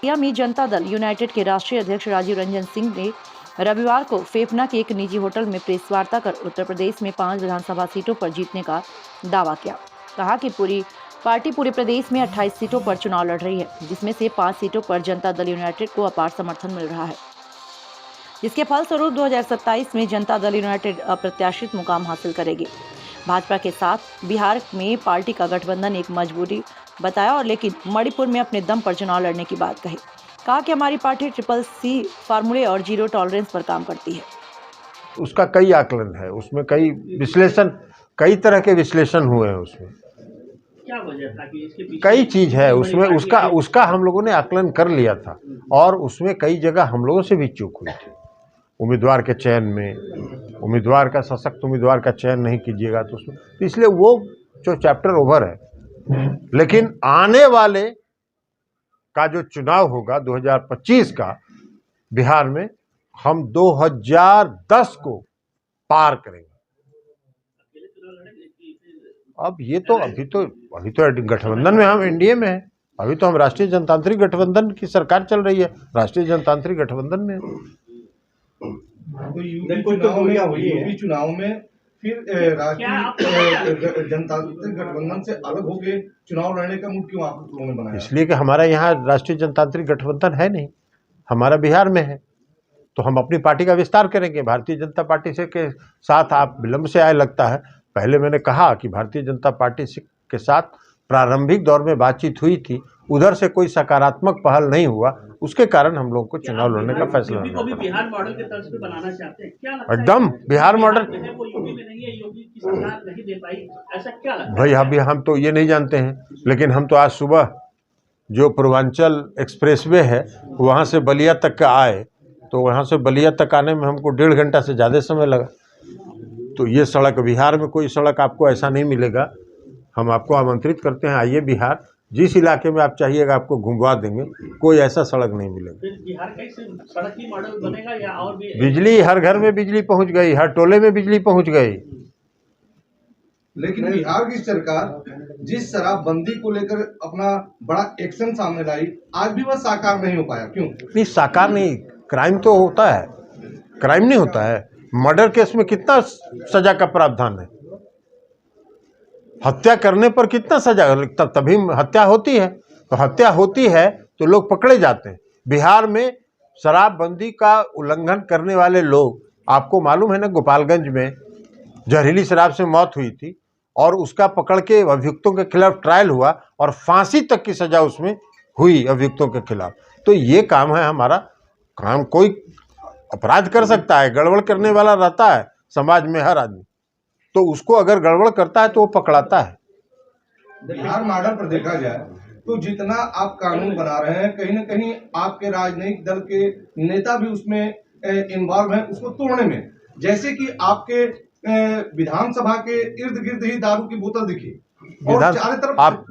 बेतिया में जनता दल यूनाइटेड के राष्ट्रीय अध्यक्ष राजीव रंजन सिंह ने रविवार को फेफना के एक निजी होटल में प्रेस वार्ता कर उत्तर प्रदेश में 5 विधानसभा सीटों पर जीतने का दावा किया। कहा कि पार्टी पूरे प्रदेश में 28 सीटों पर चुनाव लड़ रही है, जिसमें से 5 सीटों पर जनता दल यूनाइटेड को अपार समर्थन मिल रहा है, जिसके फलस्वरूप 2027 में जनता दल यूनाइटेड अप्रत्याशित मुकाम हासिल करेगी। भाजपा के साथ बिहार में पार्टी का गठबंधन एक मजबूरी बताया और लेकिन मणिपुर में अपने दम पर चुनाव लड़ने की बात कही। कहा कि हमारी पार्टी CCC फार्मूले और जीरो टॉलरेंस पर काम करती है। उसका कई आकलन है, उसमें कई तरह के विश्लेषण हुए हैं। उसमें क्या वजह था कि इसके पीछे कई चीज है उसमें, उसका हम लोगों ने आकलन कर लिया था और उसमें कई जगह हम लोगों से भी चूक हुई थी। उम्मीदवार के चयन में, उम्मीदवार का सशक्त उम्मीदवार का चयन नहीं कीजिएगा तो उसमें, तो इसलिए वो जो चैप्टर ओवर है। लेकिन आने वाले का जो चुनाव होगा 2025 का बिहार में, हम 2010 को पार करेंगे। अब ये तो अभी तो गठबंधन में, हम एनडीए में हैं, अभी तो हम राष्ट्रीय जनतांत्रिक गठबंधन की सरकार चल रही है, राष्ट्रीय जनतांत्रिक गठबंधन में। तो यूपी चुनाव में फिर राष्ट्रीय जनतांत्रिक गठबंधन से अलग होकर चुनाव लड़ने का मूड क्यों आप लोगों ने बनाया? इसलिए कि हमारा यहाँ राष्ट्रीय जनतांत्रिक गठबंधन है नहीं, हमारा बिहार में है, तो हम अपनी पार्टी का विस्तार करेंगे। भारतीय जनता पार्टी से के साथ आप विलंब से आए लगता है। पहले मैंने कहा कि भारतीय जनता पार्टी के साथ प्रारंभिक दौर में बातचीत हुई थी, उधर से कोई सकारात्मक पहल नहीं हुआ, उसके कारण हम लोगों को चुनाव लड़ने का फैसला यूपी को भी बिहार मॉडल के तर्ज पे बनाना चाहते हैं, क्या लगता है? एकदम बिहार मॉडल वो यूपी में नहीं है, योगी की सरकार नहीं दे पाई, ऐसा क्या लगता है? भाई अभी हम तो ये नहीं जानते हैं, लेकिन हम तो आज सुबह जो पूर्वांचल एक्सप्रेसवे है वहाँ से बलिया तक का आए, तो वहाँ से बलिया तक आने में हमको 1.5 घंटा से ज़्यादा समय लगा। तो ये सड़क, बिहार में कोई सड़क आपको ऐसा नहीं मिलेगा। हम आपको आमंत्रित करते हैं, आइए बिहार, जिस इलाके में आप चाहिएगा आपको घुमवा देंगे, कोई ऐसा सड़क नहीं मिलेगा। फिर बिहार का सड़क ही मॉडल बनेगा या और भी? बिजली, हर घर में बिजली पहुंच गई, हर टोले में बिजली पहुंच गई। लेकिन बिहार की सरकार जिस शराबबंदी को लेकर अपना बड़ा एक्शन सामने लाई, आज भी वह साकार नहीं हो पाया, क्यों? नहीं, साकार नहीं, क्राइम तो होता है, क्राइम नहीं होता है। मर्डर केस में कितना सजा का प्रावधान है, हत्या करने पर कितना सजा, तभी हत्या होती है। तो हत्या होती है तो लोग पकड़े जाते हैं। बिहार में शराबबंदी का उल्लंघन करने वाले लोग, आपको मालूम है ना, गोपालगंज में जहरीली शराब से मौत हुई थी और उसका पकड़ के अभियुक्तों के खिलाफ ट्रायल हुआ और फांसी तक की सजा उसमें हुई अभियुक्तों के खिलाफ। तो ये काम है हमारा काम। कोई अपराध कर सकता है, गड़बड़ करने वाला रहता है समाज में हर आदमी, तो उसको अगर गड़बड़ करता है तो वो पकड़ाता है। बिहार मॉडल पर देखा जाए तो जितना आप कानून बना रहे हैं, कहीं ना कहीं आपके राजनीतिक दल के नेता भी उसमें इन्वॉल्व हैं उसको तोड़ने में। जैसे कि आपके विधानसभा के इर्द गिर्द ही दारू की बोतल दिखी और चारों तरफ